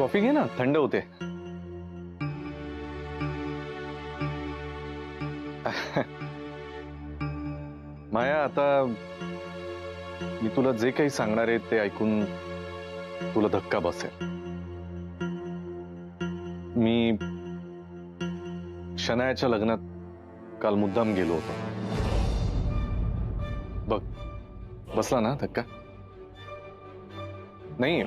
Coffee घे ना, थंड होते. माया, आता मी तुला जे काही सांगणार आहे ते ऐकून तुला धक्का बसेल. मी शनायाच्या लग्नात काल मुद्दाम गेलो होतो. बघ, बसला ना धक्का? नाही,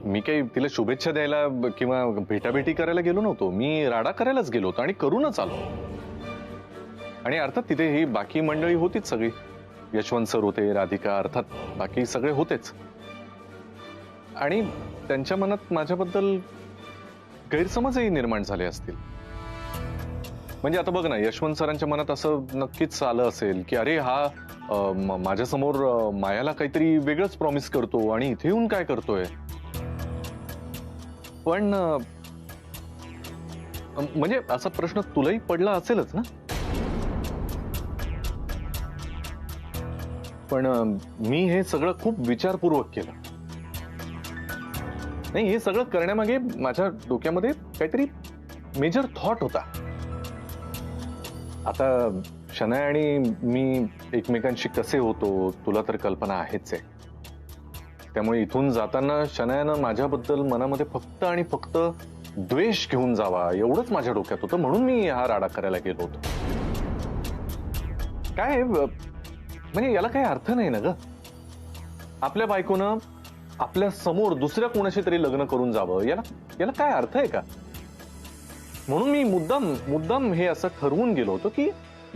मी काही तिला शुभेच्छा द्यायला किंवा भेटाभेटी करायला गेलो नव्हतो. मी राडा करायलाच गेलो होतो आणि करूनच आलो. आणि अर्थात तिथे ही बाकी मंडळी होतीच सगळी. यशवंत सर होते, राधिका, अर्थात बाकी सगळे होतेच. आणि त्यांच्या मनात माझ्याबद्दल गैरसमजही निर्माण झाले असतील. म्हणजे आता बघ ना, यशवंत सरांच्या मनात असं नक्कीच आलं असेल की अरे हा माझ्यासमोर मायाला काहीतरी वेगळंच प्रॉमिस करतो आणि इथे येऊन काय करतोय. पण म्हणजे असा प्रश्न तुलाही पडला असेलच ना. पण मी हे सगळं खूप विचारपूर्वक केलं. नाही, हे सगळं करण्यामागे माझ्या डोक्यामध्ये काहीतरी मेजर थॉट होता. आता शनाया आणि मी एकमेकांशी कसे होतो तुला तर कल्पना आहेच आहे. त्यामुळे इथून जाताना शनायानं माझ्याबद्दल मनामध्ये फक्त आणि फक्त द्वेष घेऊन जावा एवढंच माझ्या डोक्यात होतं. म्हणून मी हा राडा करायला गेलो होतो. काय म्हणजे याला काही अर्थ नाही ना ग. आपल्या बायकोनं आपल्या समोर दुसऱ्या कोणाशी तरी लग्न करून जावं, याला काय अर्थ आहे का? म्हणून मी मुद्दाम हे असं ठरवून गेलो होतो की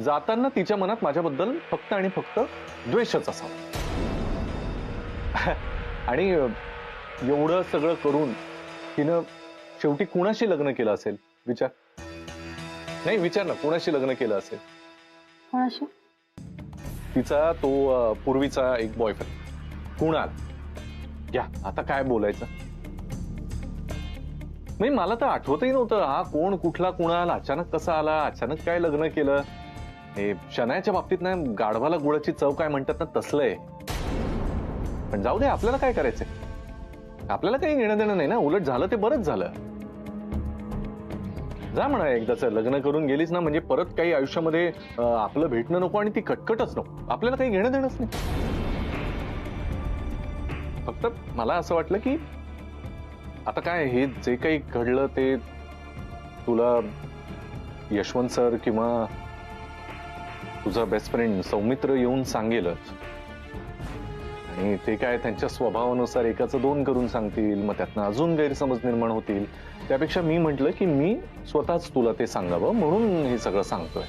जाताना तिच्या मनात माझ्याबद्दल फक्त आणि फक्त द्वेषच असावा. आणि एवढं सगळं करून तिनं शेवटी कुणाशी लग्न केलं असेल विचार. नाही, विचार ना, कुणाशी लग्न केलं असेल? कोणाशी? तिचा तो पूर्वीचा एक बॉयफ्रेंड कुणाल. या आता काय बोलायचं. नाही, मला तर आठवतही नव्हतं हा कोण, कुठला कुणाल, अचानक कसा आला, अचानक काय लग्न केलं. हे शनायाच्या बाबतीत ना गाढवाला गुळाची चव काय म्हणतात ना, तसलंय. पण जाऊ दे, आपल्याला काय करायचंय. आपल्याला काही घेणं देणं नाही ना. उलट झालं ते बरंच झालं. जा म्हणा, एकदाच लग्न करून गेलीच ना म्हणजे परत काही आयुष्यामध्ये आपलं भेटणं नको आणि ती कटकटच नको. आपल्याला काही घेणं देणंच नाही. फक्त मला असं वाटलं की आता काय हे जे काही घडलं ते तुला यशवंत सर किंवा तुझा बेस्ट फ्रेंड सौमित्र येऊन सांगेलच. आणि ते काय त्यांच्या स्वभावानुसार एकाचं दोन करून सांगतील, मग त्यातनं अजून गैरसमज निर्माण होतील. त्यापेक्षा मी म्हटलं की मी स्वतःच तुला ते सांगावं म्हणून हे सगळं सांगतोय.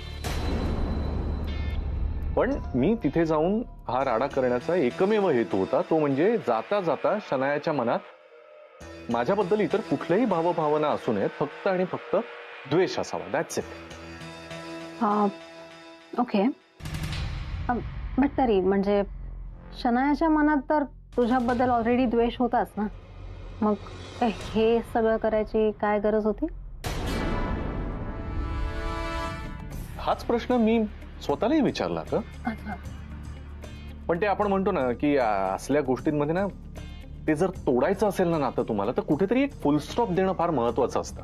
पण मी तिथे जाऊन हा राडा करण्याचा एकमेव हेतू होता, तो म्हणजे जाता जाता शनायाच्या मनात माझ्याबद्दल इतर कुठल्याही भावभावना असू नयेत, फक्त आणि फक्त द्वेष असावा. That's it. ओके, बट तरी म्हणजे शनायाच्या मनात तर तुझ्याबद्दल ऑलरेडी द्वेष होताच ना. मग हे सगळं करायची काय गरज होती? हाच प्रश्न मी स्वतःलाही विचारला का. पण ते आपण म्हणतो ना की असल्या गोष्टींमध्ये ना ते जर तोडायचं असेल ना नातं तुम्हाला, तर कुठेतरी एक फुल स्टॉप देणं फार महत्वाचं असतं.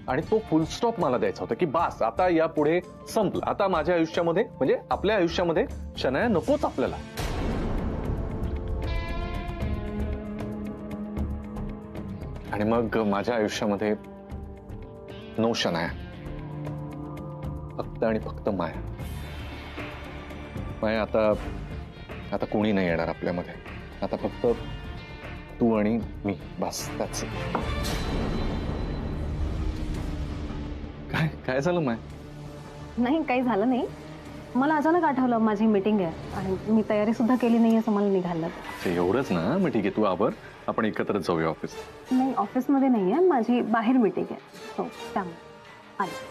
आणि तो फुल स्टॉप मला द्यायचा होता की बास, आता यापुढे संपलं. आता माझ्या आयुष्यामध्ये म्हणजे आपल्या आयुष्यामध्ये शनाया नकोच आपल्याला. आणि मग माझ्या आयुष्यामध्ये नो शनाया, फक्त आणि फक्त माया. माया, आता कोणी नाही येणार आपल्यामध्ये. आता फक्त तू आणि मी, बस. त्याच काय झालं माया? नाही, काही झालं नाही. मला अचानक आठवलं माझी मीटिंग आहे आणि मी तयारी सुद्धा केली नाही असं मला निघालं. एवढंच ना, मग ठीक आहे, तू आवर, आपण एकत्रच जाऊया ऑफिस. नाही, ऑफिसमध्ये नाही आहे, माझी बाहेर मीटिंग आहे. हो, त्यामुळे आले.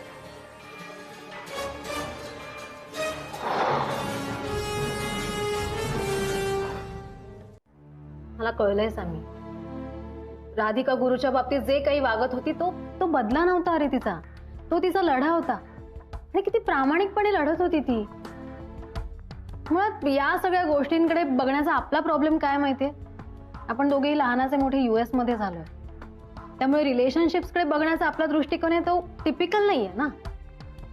मला कळलंय सामी, राधिका गुरुच्या बाबतीत जे काही वागत होती तो बदला नव्हता. अरे तो तिचा लढा होता आणि किती प्रामाणिकपणे लढत होती ती. मुळात या सगळ्या गोष्टींकडे बघण्याचा आपला प्रॉब्लेम काय माहितीये, आपण दोघेही लहानाचे मोठे US मध्ये झालोय. त्यामुळे रिलेशनशिप्सकडे बघण्याचा आपला दृष्टिकोन आहे तो टिपिकल नाहीये ना.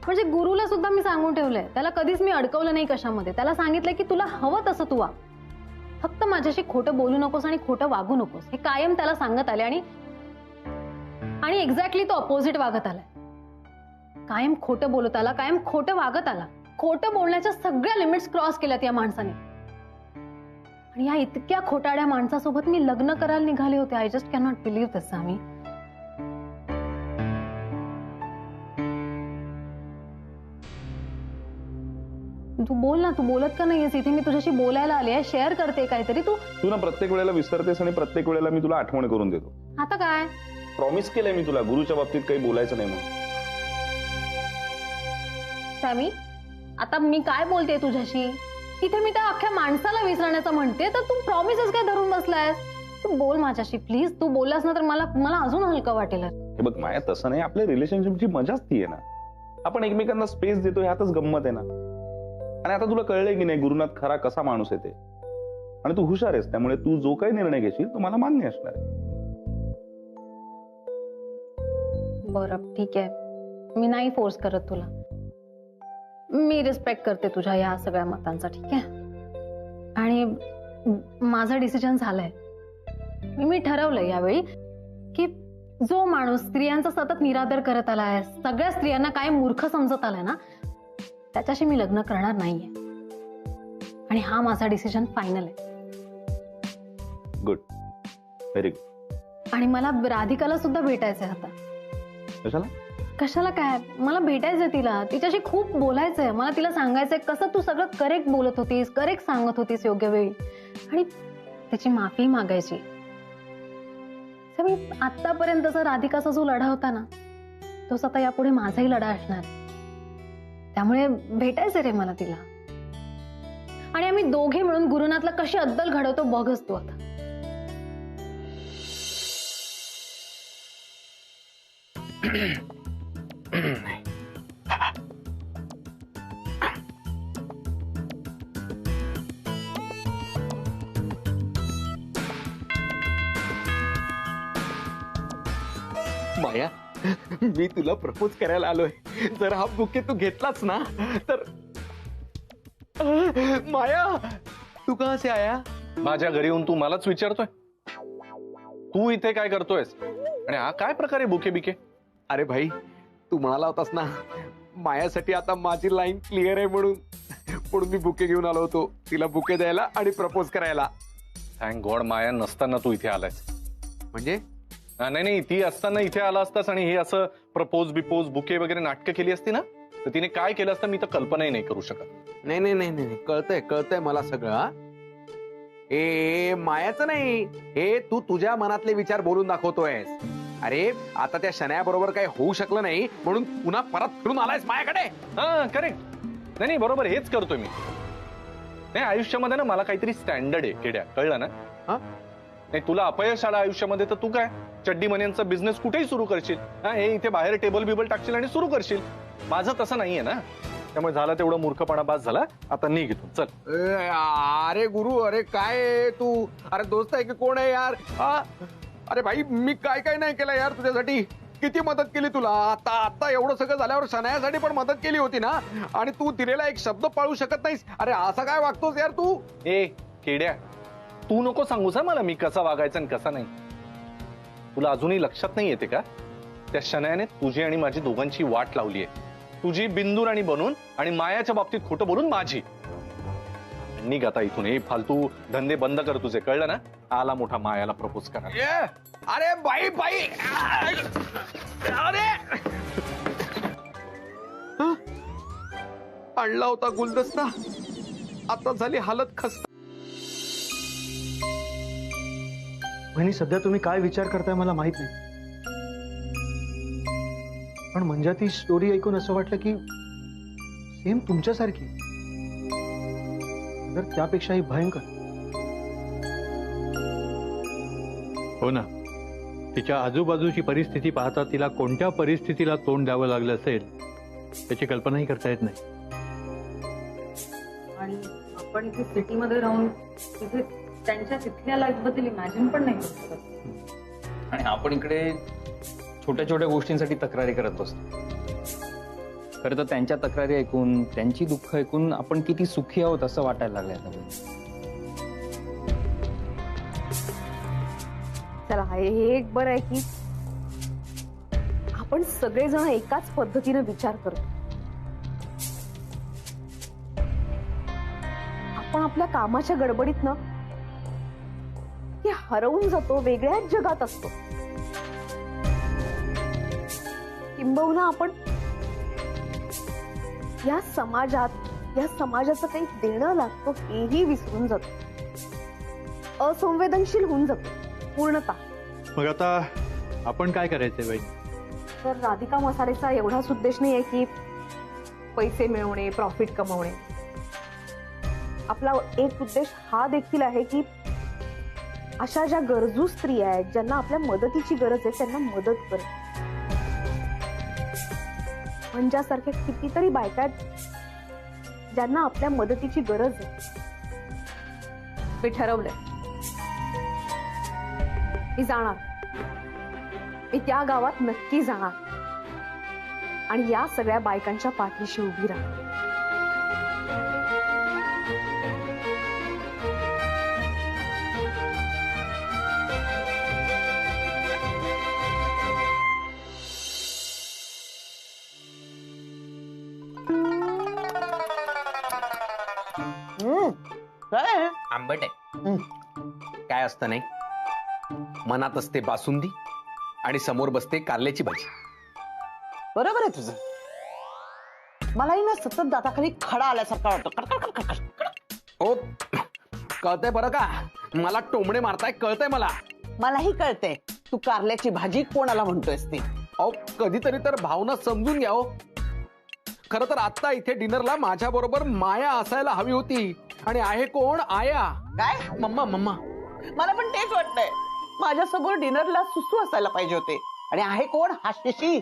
म्हणजे गुरुला सुद्धा मी सांगून ठेवलंय, त्याला कधीच मी अडकवलं नाही कशामध्ये. त्याला सांगितलंय की तुला हवं तसं तू वाग, फक्त माझ्याशी खोटं बोलू नकोस आणि खोटं वागू नकोस, हे कायम त्याला सांगत आले. आणि एक्झॅक्टली तो अपोजिट वागत आलाय. कायम खोटं बोलत आला, कायम खोटं वागत आला. खोटं बोलण्याच्या सगळ्या लिमिट्स क्रॉस केल्यात या माणसाने. आणि या इतक्या खोटाड्या माणसासोबत मी लग्न करायला निघाले होते. I just cannot believe this Sami. तू बोल ना, तू बोलत का नाहीयेस इथे? मी तुझ्याशी बोलायला आले, शेअर करते काहीतरी. तू ना प्रत्येक वेळेला विसरतेस आणि प्रत्येक वेळेला मी तुला आठवण करून देतो. आता काय प्रॉमिस केलंय मी तुला, गुरुच्या बाबतीत काही बोलायचं नाही म्हणून. सामी, आता मी काय बोलते तुझ्याशी? इथे मी त्या अख्ख्या माणसाला विसरण्याचं म्हणते, तर तू प्रॉमिसेस काय धरून बसलायस? तू बोल माझ्याशी प्लीज. तू बोललास ना तर मला अजून हलकं वाटेल. हे बघ माया, तसं नाही. आपल्या रिलेशनशिपची मजाच ती आहे ना. आपण एकमेकांना स्पेस देतो, ह्यातच गंमत आहे ना. आणि आता तुला कळलंय की नाही गुरुनाथ खरा कसा माणूस आहे ते. आणि तू हुशार आहेस, त्यामुळे तू जो काही निर्णय घेशील तो मला मान्य असणार आहे. बरं ठीक आहे, मी नाही फोर्स करत तुला. मी रिस्पेक्ट करते तुझ्या या सगळ्या मतांचा, ठीक आहे. आणि माझा डिसिजन झालाय. मी ठरवलंय यावेळी की जो माणूस स्त्रियांचा सतत निरादर करत आलाय, सगळ्या स्त्रियांना काय मूर्ख समजत आलाय ना, त्याच्याशी मी लग्न करणार नाहीये. आणि हा माझा डिसिजन फायनल आहे. Good, very good. आणि मला राधिकाला सुद्धा भेटायचंय आता. कशाला काय, मला भेटायचंय तिला. तिच्याशी खूप बोलायचंय मला. तिला सांगायचंय कसं तू सगळं करेक्ट बोलत होतीस, करेक्ट सांगत होतीस योग्य वेळी. आणि त्याची माफी मागायची. मी आतापर्यंतचा राधिकाचा जो लढा होता ना, तोच आता यापुढे माझाही लढा असणार. त्यामुळे भेटायचंय रे मला तिला. आणि आम्ही दोघे मिळून गुरुनाथला कशी अद्दल घडवतो बघच तू आता. माया, मी तुला प्रपोज करायला आलोय. जर हा बुके तू घेतलाच ना तर. माया, तू कहां से आया? माझ्या घरी येऊन तू मलाच विचारतोय तू इथे काय करतोयस? आणि हा काय प्रकारे बुके बिके? अरे भाई, तू म्हणाला होतास ना मायासाठी आता माझी लाईन क्लिअर आहे म्हणून मी बुके घेऊन आलो होतो तिला बुके द्यायला आणि प्रपोज करायला. थँक गॉड माया नसताना तू इथे आलायस. म्हणजे नाही, ती असताना इथे आला असतास आणि हे असं प्रपोज बिपोज बुके वगैरे नाटकं केली असती ना, तर तिने काय केलं असतं मी तर कल्पनाही नाही करू शकत. नाही, कळतंय मला सगळं. ए मायाचं नाही, हे तू तुझ्या मनातले विचार बोलून दाखवतोयस. अरे आता त्या शनया बरोबर काही होऊ शकलं नाही म्हणून पुन्हा परत फिरून आलायस माझ्याकडे. हा करेक्ट. नाही बरोबर हेच करतोय मी. नाही आयुष्यामध्ये ना मला काहीतरी स्टँडर्ड आहे केड्या, कळलं ना? नाही तुला अपयश आलं आयुष्यामध्ये तर तू काय चड्डी मन्यांचा बिझनेस कुठेही सुरू करशील. हे इथे बाहेर टेबल बिबल टाकशील आणि सुरू करशील. माझं तसं नाहीये ना, त्यामुळे झाला तेवढा मूर्खपणा बास झाला. आता निघ इथून, चल. अरे गुरु, अरे काय तू, अरे दोस्त आहे की कोण आहे यार? अरे भाई, मी काय नाही केलं यार तुझ्यासाठी. किती मदत केली तुला. आता एवढं सगळं झाल्यावर शनायासाठी पण मदत केली होती ना, आणि तू दिलेला एक शब्द पाळू शकत नाहीस. अरे असं काय वागतोस यार तू? ए केड्या, तू नको सांगूस मला मी कसा वागायचं आणि कसा नाही. तुला अजूनही लक्षात नाही येते का? त्या शनायाने तुझी आणि माझी दोघांची वाट लावली आहे. तुझी बिंदूराणी बनून आणि मायाच्या बाबतीत खोटं बोलून माझी. निघ आता इथून. हे फालतू धंदे बंद कर तुझे, कळलं ना? आला मोठा मायाला प्रपोज करा. अरे बाई, अरे आणला होता गुलदस्ता, आता झाली हालत खस्ता. वहिनी, सध्या तुम्ही काय विचार करताय मला माहित नाही, पण म्हणजे ती स्टोरी ऐकून असं वाटलं की सेम तुमच्यासारखी, तर त्यापेक्षाही भयंकर. हो ना, तिच्या आजूबाजूची परिस्थिती पाहता तिला कोणत्या परिस्थितीला तोंड द्यावं लागलं असेल त्याची कल्पनाही करता येत नाही. आणि आपण इथे सिटीमध्ये राहून तिथे त्यांच्या तिथल्या लाईफ बद्दल इमॅजिन पण नाही करू शकत. आणि आपण इकडे छोट्या छोट्या गोष्टींसाठी तक्रारी करत बसतो. खरं तर त्यांच्या तक्रारी ऐकून, त्यांची दुःख ऐकून आपण किती सुखी आहोत असं वाटायला लागलंय आता. चला हे एक बरं आहे की आपण सगळेजण एकाच पद्धतीने विचार करतो. आपण आपल्या कामाच्या गडबडीत ना की हरवून जातो, वेगळ्याच जगात असतो. किंबहुना आपण या समाजाचं काही देणं लागतो हेही विसरून जातो. असंवेदनशील होऊन जातो पूर्णतः. मग आता आपण काय करायचंय बाई? तर राधिका मसालेचा एवढाच उद्देश नाहीये की पैसे मिळवणे, प्रॉफिट कमवणे. आपला एक उद्देश हा देखील आहे की अशा ज्या गरजू स्त्रिया आहेत, ज्यांना आपल्या मदतीची गरज आहे, त्यांना मदत करणे. मंजासारख्या कितीतरी बायका आहेत ज्यांना आपल्या मदतीची गरज आहे. मी ठरवलंय, मी जाणार, मी त्या गावात नक्की जाणार आणि या सगळ्या बायकांच्या पाठीशी उभी राहणार. काय आंबट आहे. काय असतं नाही, मनात असते बासुंदी आणि समोर बसते कारल्याची भाजी. बरोबर आहे तुझं. मलाही ना सतत दाताखाली खडा आल्यासारखा वाटतो. हो कळतंय बरं का, मला टोमणे मारताय कळतंय मला. मलाही कळतंय तू कारल्याची भाजी कोणाला म्हणतोयस ती. अहो कधीतरी तर भावना समजून घ्या. हो खरं तर आता इथे डिनरला माझ्या बरोबर माया असायला हवी होती, आणि आहे कोण? आया. काय? मम्मा. मम्मा मला पण तेच वाटतंय. माझ्यासमोर डिनरला सुसू असायला पाहिजे होते. आणि आहे कोण? हा शिशी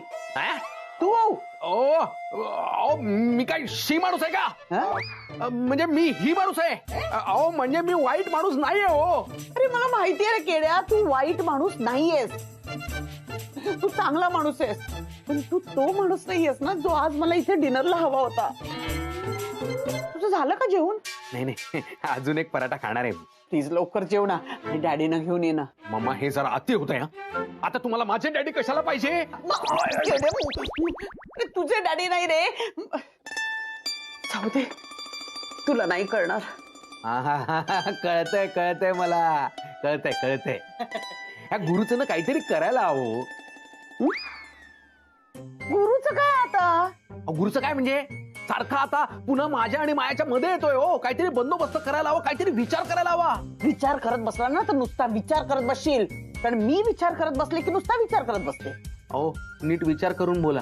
तू. ओ मी काय शी माणूस आहे का? म्हणजे मी ही माणूस आहे. अहो म्हणजे मी वाईट माणूस नाहीये. हो अरे मला माहिती आहे रे केड्या, तू वाईट माणूस नाहीयेस. तू चांगला माणूस आहेस. पण तू तो माणूस नाहीयेस ना जो आज मला इथे डिनरला हवा होता. तुझं झालं का जेवण? नाही अजून एक पराठा खाणार आहे. प्लीज लवकर जेव ना आणि डॅडीनं घेऊन ये ना. मम्मा हे जरा अति होतंय. आता तुम्हाला माझे डॅडी कशाला पाहिजे? तुझे डॅडी नाही रे. जाऊ दे, तुला नाही कळणार. कळतंय मला. कळतंय ह्या गुरुचं ना काहीतरी करायला हवं. गुरुचं काय आता? गुरुचं काय म्हणजे सारखा आता पुन्हा माझ्या आणि मायाच्या मध्ये येतोय. हो काहीतरी बंदोबस्त करायला हवा, काहीतरी विचार करायला हवा. विचार करत बसला ना तर नुसता विचार करत बसशील. कारण मी विचार करत बसले की नुसता विचार करत बसते. अहो नीट विचार करून बोला.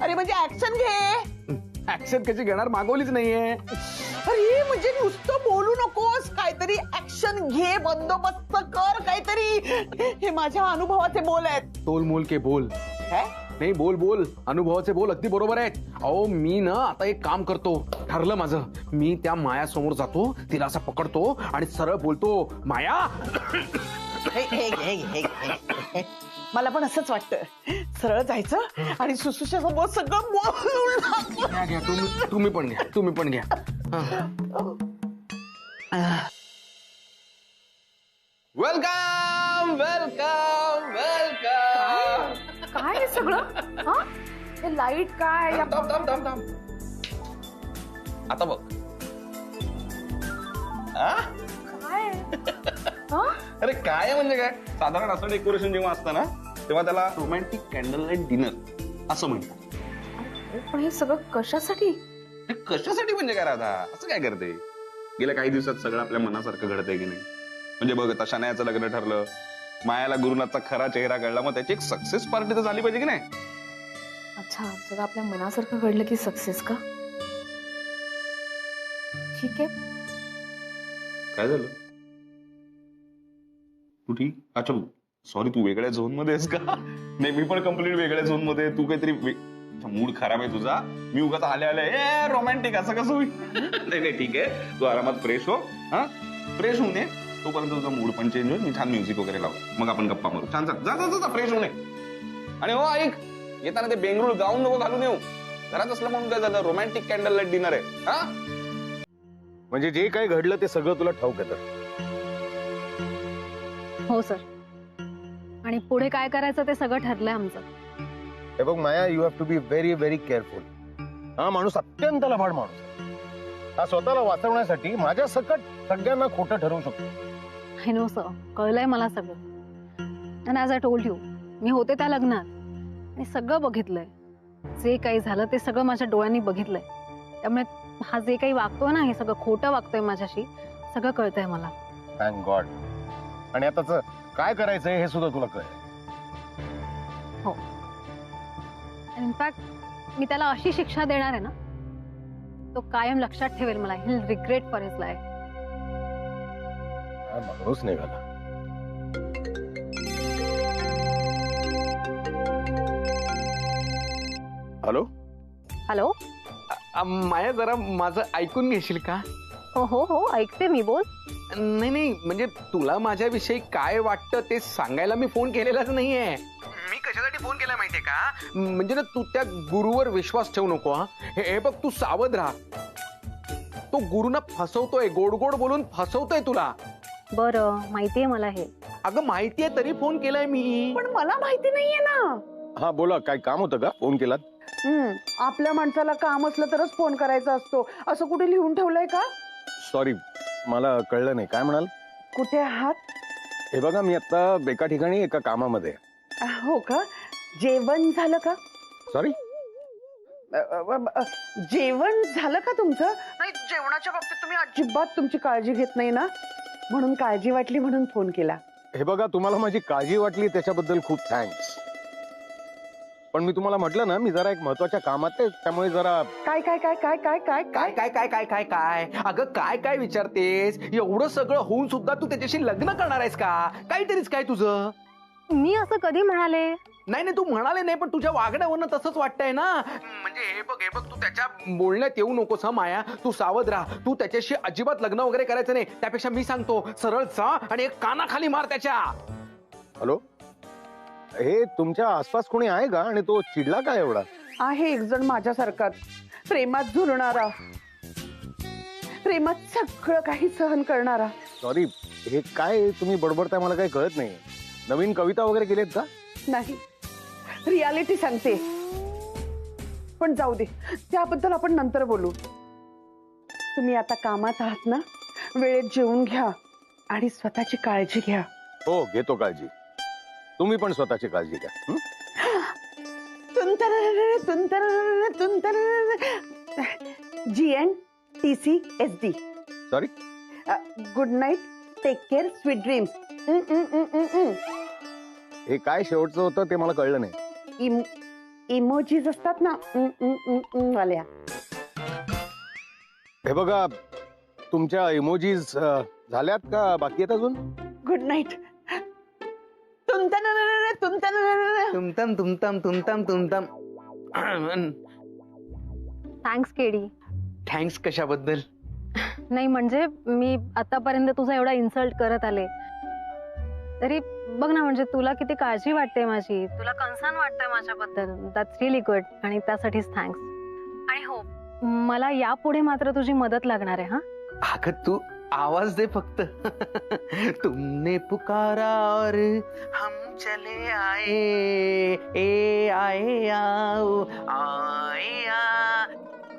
अरे म्हणजे ऍक्शन घे. ऍक्शन कशी घेणार? मागवलीच नाहीये. अरे म्हणजे नुसतं बोलू नकोस, काहीतरी ऍक्शन घे, बंदोबस्त कर काहीतरी. हे माझ्या अनुभवाचे बोल आहेत. तोलमोल के बोल. काय? नाही बोल अनुभवाचे बोल अगदी बरोबर आहेत. अहो मी ना आता एक काम करतो, ठरलं माझं. मी त्या माया समोर जातो, तिला असं पकडतो आणि सरळ बोलतो, माया. मला पण असंच वाटतं. सरळ जायचं आणि सुसूच्या समोर सगळं बोलून. घ्या तुम्ही पण घ्या. वेलकम. काय हे सगळं? हा हे लाईट काय? थांब. आता बघ. काय? हा? अरे काय म्हणजे काय, साधारण असं डेकोरेशन जेव्हा असतं ना तेव्हा त्याला रोमॅन्टिक कॅन्डल लाईट डिनर असं म्हणतात. पण हे सगळं कशासाठी? कशासाठी म्हणजे काय राधा? असं काय करते? गेल्या काही दिवसात सगळं आपल्या मनासारखं घडतंय की नाही? म्हणजे बघ आता शनायाचं लग्न ठरलं, मायाला गुरुनाथचा खरा चेहरा कळला, मग त्याची एक सक्सेस पार्टी तर झाली पाहिजे की नाही? अच्छा, सगळं आपल्या मनासारखं घडलं की सक्सेस का? ठीक आहे. काय झालं? तू ठीक? अच्छा सॉरी, तू वेगळ्या झोन मध्ये आहेस का? नाही मी पण कम्प्लीट वेगळ्या झोन मध्ये. तू काहीतरी मूड खराब आहे तुझा. मी उगाच आले रोमॅन्टिक असं कसं होईल? नाही ठीक आहे, तू आरामात फ्रेश हो. हा फ्रेश होऊ नये तोपर्यंत तुझा मूड पण चेंज होईल. मी छान म्युझिक वगैरे लावू, मग आपण गप्पा मारू. छान जा फ्रेश होऊ नये. आणि हो ऐक, येताना ते बेंगळूर गाऊन नको घालून येऊ. घरात असलं म्हणून काय झालं, रोमॅन्टिक कॅन्डल लाईट डिनर आहे. हा म्हणजे जे काही घडलं ते सगळं तुला ठाऊक आहे. हो सर. आणि पुढे काय करायचं ते सगळं ठरलंय आमचं. हे बघ Maya, you have to be very very careful. हा माणूस अत्यंत लबाड माणूस आहे. हा स्वतःला वाचवण्यासाठी माझ्या सकट सगळ्यांना खोटं ठरवू शकतो. आय नो सर, कळलंय मला सगळं. And as I told you, मी होते त्या लग्नात आणि सगळं बघितलंय. जे काही झालं ते सगळं माझ्या डोळ्यांनी बघितलंय. त्यामुळे हा जे काही वागतोय ना, हे सगळं खोटं वागतोय माझ्याशी, सगळं कळतंय मला. Thank God. आणि आताच काय करायचंय हे सुद्धा तुला कळेल. हो. इनफॅक्ट मी त्याला अशी शिक्षा देणार आहे ना, तो कायम लक्षात ठेवेल मला. ही रिग्रेट फॉर हिज लाईफ. माणूस निघाला. हॅलो. हॅलो. माया, जरा माझं ऐकून घेशील का? हो हो हो, ऐकते मी. बोल. नाही नाही, म्हणजे तुला माझ्याविषयी काय वाटतं ते सांगायला मी फोन केलेलाच नाहीये. मी कशासाठी फोन केला माहितीये का? म्हणजे ना, तू त्या गुरुवर विश्वास ठेवू नको. हा, हे बघ, तू सावध राहा. तो गुरु ना फसवतोय, गोड गोड बोलून फसवतोय तुला. बरं, माहितीये मला हे. अगं माहितीये तरी फोन केलाय मी. पण मला माहिती नाहीये ना. हा बोला, काय काम होतं का? फोन केलात? आपल्या माणसाला काम असलं तरच फोन करायचा असतो, असं कुठे लिहून ठेवलंय का? सॉरी, मला कळलं नाही. काय म्हणाल? कुठे आहात? हे बघा, मी आता एका ठिकाणी एका कामामध्ये. हो का? जेवण झालं का? सॉरी, जेवण झालं का तुमचं? नाही, जेवणाच्या बाबतीत तुम्ही अजिबात तुमची काळजी घेत नाही ना, म्हणून काळजी वाटली म्हणून फोन केला. हे बघा, तुम्हाला माझी काळजी वाटली त्याच्याबद्दल खूप थँक्स. पण मी तुम्हाला म्हटलं ना, मी जरा एक महत्वाच्या कामात आहे, त्यामुळे जरा. काय काय काय काय काय काय काय काय काय काय काय काय अगं काय काय विचारतेस? एवढं सगळं होऊन सुद्धा तू त्याच्याशी लग्न करणार आहेस का? काहीतरीच काय तुझं? मी असं कधी म्हणाले? नाही नाही, तू म्हणाले नाही, पण तुझ्या वागण्यावरनं तसंच वाटतंय ना. म्हणजे हे बघ, तू त्याच्या बोलण्यात येऊ नकोस हा माया. तू सावध राहा. तू त्याच्याशी अजिबात लग्न वगैरे करायचं नाही. त्यापेक्षा मी सांगतो, सरळ जा आणि एक कानाखाली मार त्याच्या. हॅलो, हे तुमच्या आसपास कोणी आहे का? आणि तो चिडला काय एवढा? आहे एक जण माझ्यासारखाच, प्रेमात झुरणारा, प्रेमात सगळं काही सहन करणारा. सॉरी, हे काय तुम्ही बडबडताय मला काही कळत नाही. नवीन कविता वगैरे केलेत का? नाही, रियालिटी सांगते. पण जाऊ दे, त्याबद्दल आपण नंतर बोलू. तुम्ही आता कामात आहात ना, वेळेत जेवून घ्या आणि स्वतःची काळजी घ्या. हो, घेतो काळजी. तुम्ही पण स्वतःची काळजी घ्या. GNTCSD. Sorry, good night, take care, sweet dreams. हे काय शेवटचं होतं ते मला कळलं नाही. इमोजीज असतात ना वाल्या. हे बघा, तुमच्या इमोजीज झाल्यात का बाकी आहेत अजून? Good night. तुमतम तुमतम तुमतम तुमतम. Thanks KD. थँक्स कशाबद्दल? नाही म्हणजे मी आतापर्यंत तुझा एवढा इन्सल्ट करत आले तरी बघ ना, म्हणजे तुला किती काळजी वाटते माझी, तुला कन्सर्न वाटतंय माझ्याबद्दल. दॅट्स रिअली गुड आणि त्यासाठीच थँक्स. आणि हो, मला यापुढे मात्र तुझी मदत लागणार आहे. हा अगं तू आवाज दे फक्त. तुमने पुकारा और हम चले आए, ए आए आओ आए आ.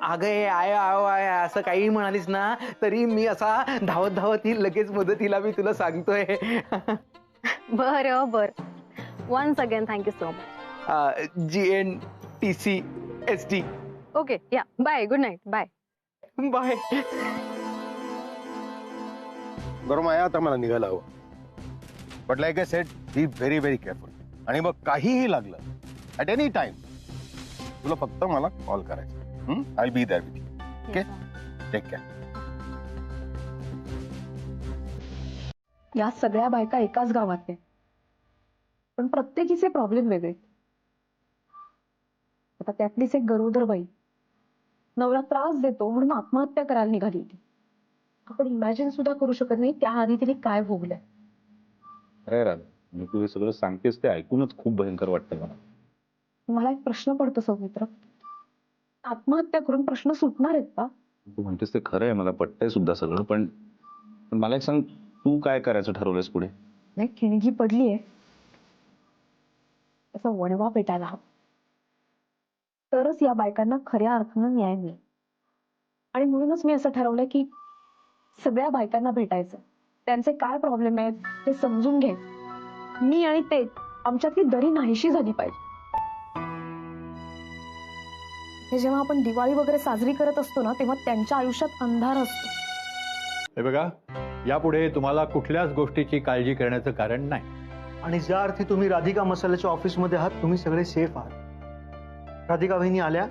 अगं आय आओ आय असं काही म्हणालीस ना तरी मी असा धावत धावत येईल लगेच मदतीला. मी तुला सांगतोय. बरं बरं. Once again thank you so much. GNTCSD. Okay, या bye. Good night. Bye bye. बरं माया, आता मला निघायला हवं. But like I said, be very very careful. आणि मग काहीही लागलं ॲट एनी टाइम तुला फक्त मला कॉल करायचा. I will be there with you. Okay, take care. या सगळ्या बायका एकाच गावात आहेत, पण प्रत्येकीचे प्रॉब्लेम वेगळे. आता त्यातलीच एक गरोदर बाई नवरा त्रास देतो म्हणून आत्महत्या करायला निघाली होती. आपण इमॅजिन सुद्धा करू शकत नाही त्याआधी तिने काय भोगलंय. अरे राज, मी तू हे सगळं सांगतेस ते ऐकूनच खूप भयंकर वाटतं मला. मला एक प्रश्न पडतो सौमित्र, आत्महत्या करून प्रश्न सुटणार आहेत का? तू म्हणतेस ते खरं आहे, मला पटतंय सुद्धा सगळं, पण पण मला एक सांग, तू काय करायचं ठरवलंयस पुढे? नाही, खिणगी पडलीये, त्याचा वणवा पेटायला हवा, तरच या बायकांना खऱ्या अर्थानं न्याय मिळेल. आणि म्हणूनच मी असं ठरवलंय की सगळ्या बायकांना भेटायचं, त्यांचे काय प्रॉब्लेम आहेत ते समजून घ्यायचं. मी आणि ते आमच्यातली दरी नाहीशी झाली पाहिजे. हे जेव्हा आपण दिवाळी वगैरे साजरी करत असतो ना, तेव्हा त्यांच्या आयुष्यात अंधार असतो. हे बघा, यापुढे तुम्हाला कुठल्याच गोष्टीची काळजी करण्याचं कारण नाही. आणि ज्या अर्थी तुम्ही राधिका मसाल्याच्या ऑफिसमध्ये आहात, तुम्ही सगळे सेफ आहात. राधिका वहिनी आल्या,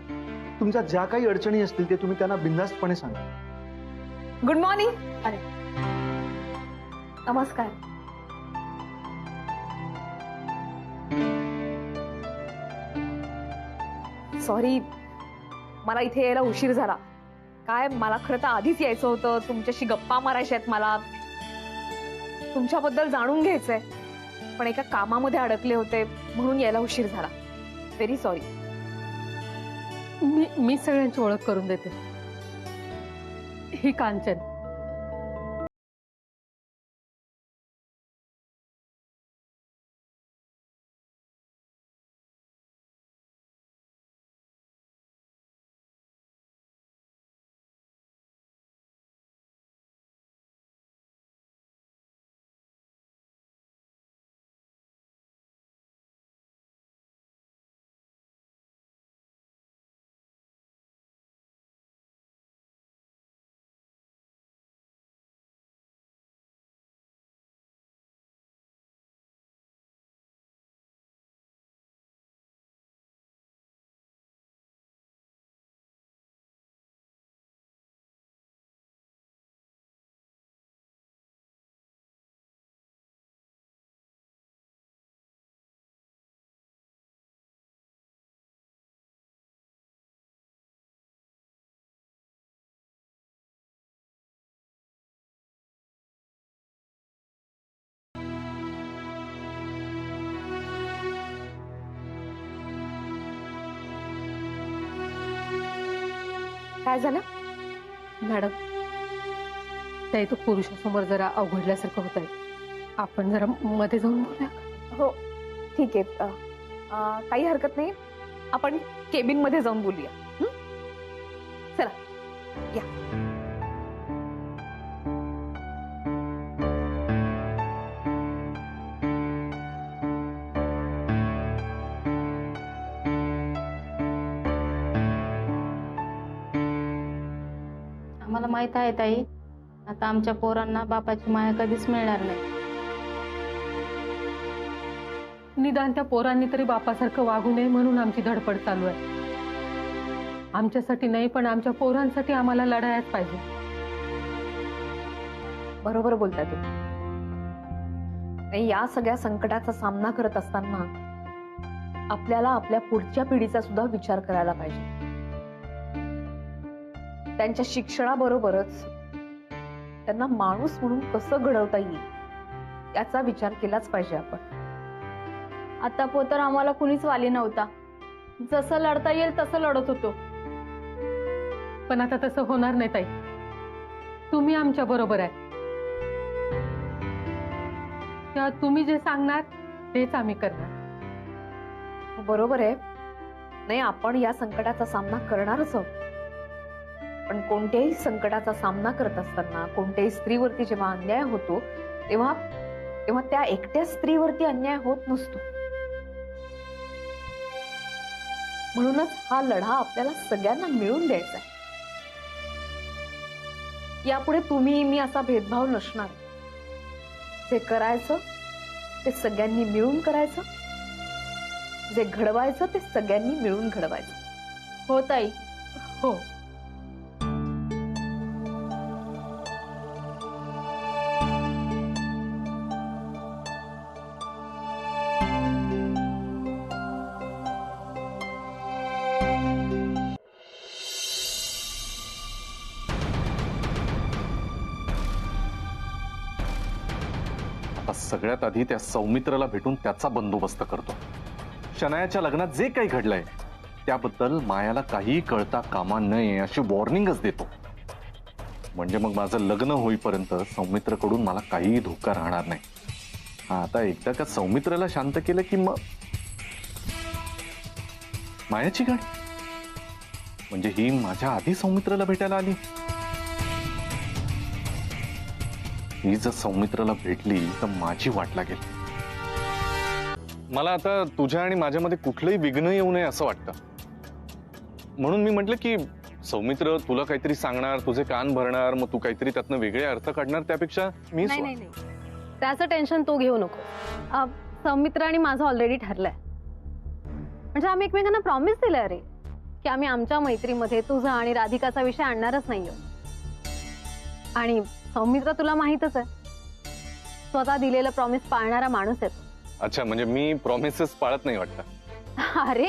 तुमच्या ज्या काही अडचणी असतील ते तुम्ही त्यांना बिनधास्तपणे सांगा. Good morning. अरे नमस्कार. सॉरी, मला इथे यायला उशीर झाला. काय, मला खरं तर आधीच यायचं होतं, तुमच्याशी गप्पा मारायच्या आहेत, मला तुमच्याबद्दल जाणून घ्यायचंय, पण एका कामामध्ये अडकले होते म्हणून यायला उशीर झाला. Very sorry. मी सगळ्यांची ओळख करून देते. ही कांचन. काय झालं? मॅडम, त्या इथं पुरुषासमोर जरा अवघडल्यासारखं होत आहे. आपण जरा मध्ये जाऊन बोलूया का? हो ठीक आहे. काही हरकत नाही, आपण केबिन मध्ये जाऊन बोलूया. चला या. आम्हाला माहित आहे ताई, आता आमच्या पोरांना बापाची माया कधीच मिळणार नाही. निदान त्या पोरांनी तरी बापासारखं वागू नये म्हणून आमची धडपड चालू आहे. आमच्यासाठी नाही, पण आमच्या पोरांसाठी आम्हाला लढायच पाहिजे. बरोबर बोलताय तुम्ही. या सगळ्या संकटाचा सामना करत असताना आपल्याला आपल्या पुढच्या पिढीचा सुद्धा विचार करायला पाहिजे. त्यांच्या शिक्षणाबरोबरच त्यांना माणूस म्हणून कसं घडवता येईल याचा विचार केलाच पाहिजे आपण. आता पोतर आम्हाला कुणीच वाली नव्हता. जसं लढता येईल तसं लढत होतो. पण आता तसं होणार नाही ताई. तुम्ही आमच्या बरोबर आहे. तेव्हा तुम्ही जे सांगणार तेच आम्ही करणार. बरोबर आहे. नाही, आपण या संकटाचा सामना करणारच आहोत. पण कोणत्याही संकटाचा सामना करत असताना कोणत्याही स्त्रीवरती जेव्हा अन्याय होतो तेव्हा तेव्हा त्या एकट्या स्त्रीवरती अन्याय होत नसतो. म्हणूनच हा लढा आपल्याला सगळ्यांना मिळून द्यायचा आहे. यापुढे तुम्ही मी असा भेदभाव नसणार. जे करायचं ते सगळ्यांनी मिळून करायचं, जे घडवायचं ते सगळ्यांनी मिळून घडवायचं. हो ताई, हो. आता सगळ्यात आधी त्या सौमित्रला भेटून त्याचा बंदोबस्त करतो. शनायाच्या लग्नात जे काही घडलंय त्याबद्दल मायाला काहीही कळता कामा नये अशी वॉर्निंगच देतो. म्हणजे मग माझं लग्न होईपर्यंत सौमित्रकडून मला काहीही धोका राहणार नाही. हा, आता एकदा का सौमित्राला शांत केलं की मग मायाची गाडी म्हणजे ही माझ्या आधी सौमित्राला भेटायला आली. ही जर सौमित्राला भेटली तर माझी वाट लागेल. मला आता तुझ्या आणि माझ्यामध्ये कुठलंही विघ्न येऊ नये असं वाटतं. म्हणून मी म्हटलं की सौमित्र तुला काहीतरी सांगणार, तुझे कान भरणार, मग तू काहीतरी त्यातनं वेगळे अर्थ काढणार, त्यापेक्षा मी नाही त्याचं टेन्शन तू घेऊ नको. सौमित्र आणि माझं ऑलरेडी ठरलंय. म्हणजे आम्ही एकमेकांना प्रॉमिस दिलंय रे की आम्ही आमच्या मैत्रीमध्ये तुझा आणि राधिकाचा विषय आणणारच नाहीये. आणि सौमित्र तुला माहितच आहे, स्वतः दिलेलं प्रॉमिस पाळणारा माणूस आहे. अच्छा, म्हणजे मी प्रॉमिसेस पाळत नाही वाटतं. अरे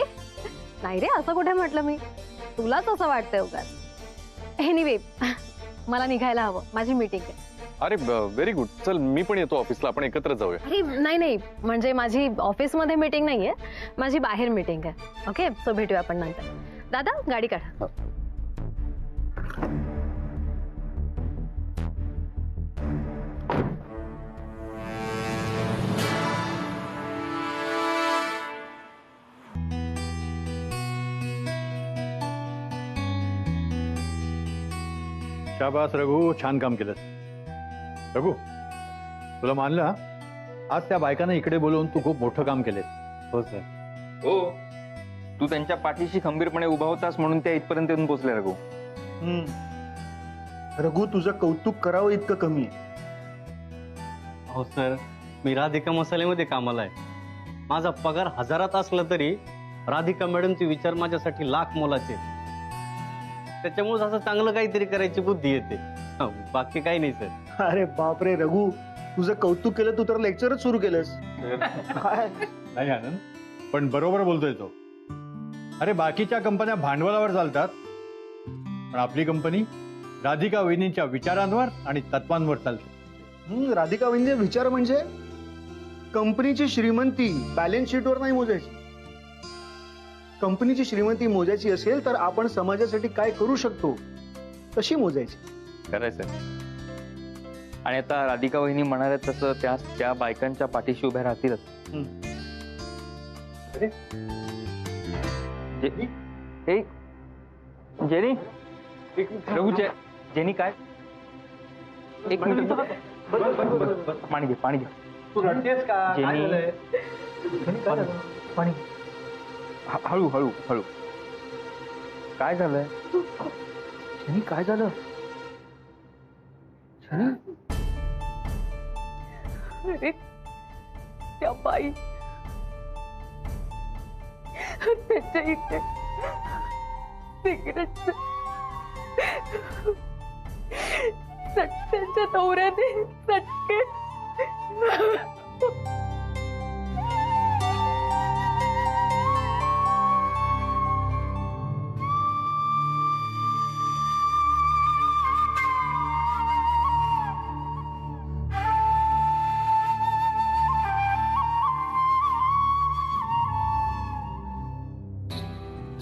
नाही रे, असं कुठे म्हटलं मी, तुलाच असं वाटतंय उगाच. एनिवे मला निघायला हवं, माझी मीटिंग आहे. अरे व्हेरी गुड, चल मी पण येतो ऑफिसला, आपण एकत्र जाऊया. अरे नाही, म्हणजे माझी ऑफिसमध्ये मीटिंग नाहीये, माझी बाहेर मीटिंग आहे. ओके, सो भेटूया आपण नंतर. दादा गाडी काढा. शाबास रघु, छान काम केलंस. रघु, तुला मानलं आज त्या बायकांना इकडे बोलवून तू खूप मोठं काम केलंस. हो सर. हो, तू त्यांच्या पाठीशी खंबीरपणे उभा होतास म्हणून त्या इथपर्यंत येऊन पोहोचले रघु. रघु, तुझं कौतुक करावं इतकं कमी आहे. हो सर, मी राधिका मसाल्यामध्ये कामाला आहे. माझा पगार हजारात असला तरी राधिका मॅडमचे विचार माझ्यासाठी लाख मोलाचे. त्याच्यामुळे असं चांगलं काहीतरी करायची बुद्धी येते, बाकी काही नाही सर. अरे बापरे रघु, तुझं कौतुक केलं, तू तर लेक्चरच सुरू केलंस. नाही आनंद, पण बरोबर बोलतोय तो. अरे बाकीच्या कंपन्या भांडवलावर चालतात, पण आपली कंपनी राधिका वहिनींच्या विचारांवर आणि तत्वांवर चालते. राधिका वहिनीचे विचार म्हणजे कंपनीची श्रीमंती बॅलन्स शीटवर नाही मोजायची. कंपनीची श्रीमंती मोजायची असेल तर आपण समाजासाठी काय करू शकतो तशी मोजायची. करायचं. आणि आता राधिका वहिनी म्हणाले तसं त्या बायकांच्या पाठीशी उभ्या राहतीलच. जेनी, रघु, जेनी काय, एक मिनिट, पाणी घे, पाणी घे. पाणी. हळू हळू हळू. काय झालंय जेनी, काय झालं जेनी? अरे त्या बाई त्याच्या इथे सिगरेट त्यांच्या नवऱ्याने चटके.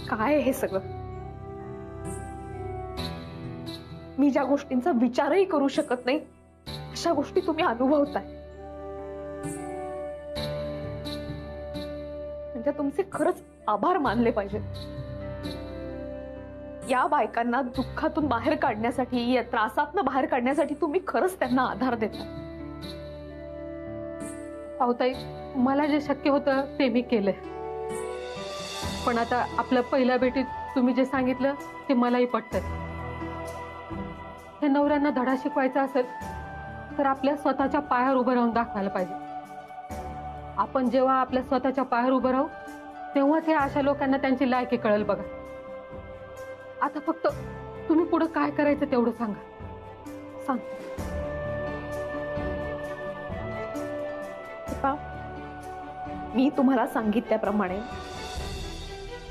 काय हे सगळं? मी ज्या गोष्टींचा विचारही करू शकत नाही अशा गोष्टी तुम्ही अनुभवताय. म्हणजे तुमचे खरंच आभार मानले पाहिजे. या बायकांना दुःखातून बाहेर काढण्यासाठी, या त्रासातून बाहेर काढण्यासाठी तुम्ही खरंच त्यांना आधार देता. पावताई, मला जे शक्य होतं ते मी केलंय. पण आता आपल्या पहिल्या भेटीत तुम्ही जे सांगितलं ते मलाही पटतंय. या नवऱ्यांना धडा शिकवायचा असेल तर आपल्या स्वतःच्या पायावर उभं राहून दाखवायला पाहिजे. आपण जेव्हा आपल्या स्वतःच्या पायावर उभं राहू तेव्हा ते अशा लोकांना त्यांची लायकी कळेल. बघा, आता फक्त तुम्ही पुढे काय करायचं तेवढं सांगा. सांग. मी तुम्हाला सांगितल्याप्रमाणे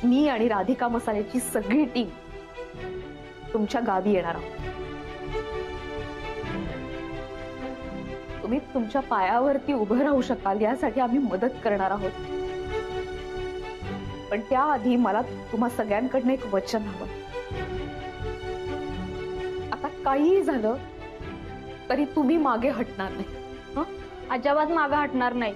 मी आणि राधिका मसाल्याची सगळी टीम तुमच्या गावी येणार आहोत. तुम्ही तुमच्या पायावरती उभं राहू शकाल यासाठी आम्ही मदत करणार आहोत. पण त्याआधी मला तुम्हा सगळ्यांकडनं एक वचन हवं. आता काहीही झालं तरी तुम्ही मागे हटणार नाही. अजिबात मागं हटणार नाही.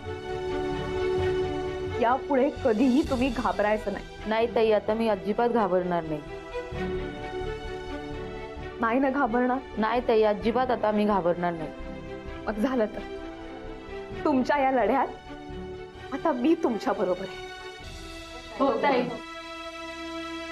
यापुढे कधीही तुम्ही घाबरायचं नाही. नाही ताई, आता मी अजिबात घाबरणार नाही. नाही ना घाबरणार? नाही ताई, अजिबात आता मी घाबरणार नाही. मग झालं तर तुमच्या या लढ्यात आता मी तुमच्या बरोबर आहे. हो ताई.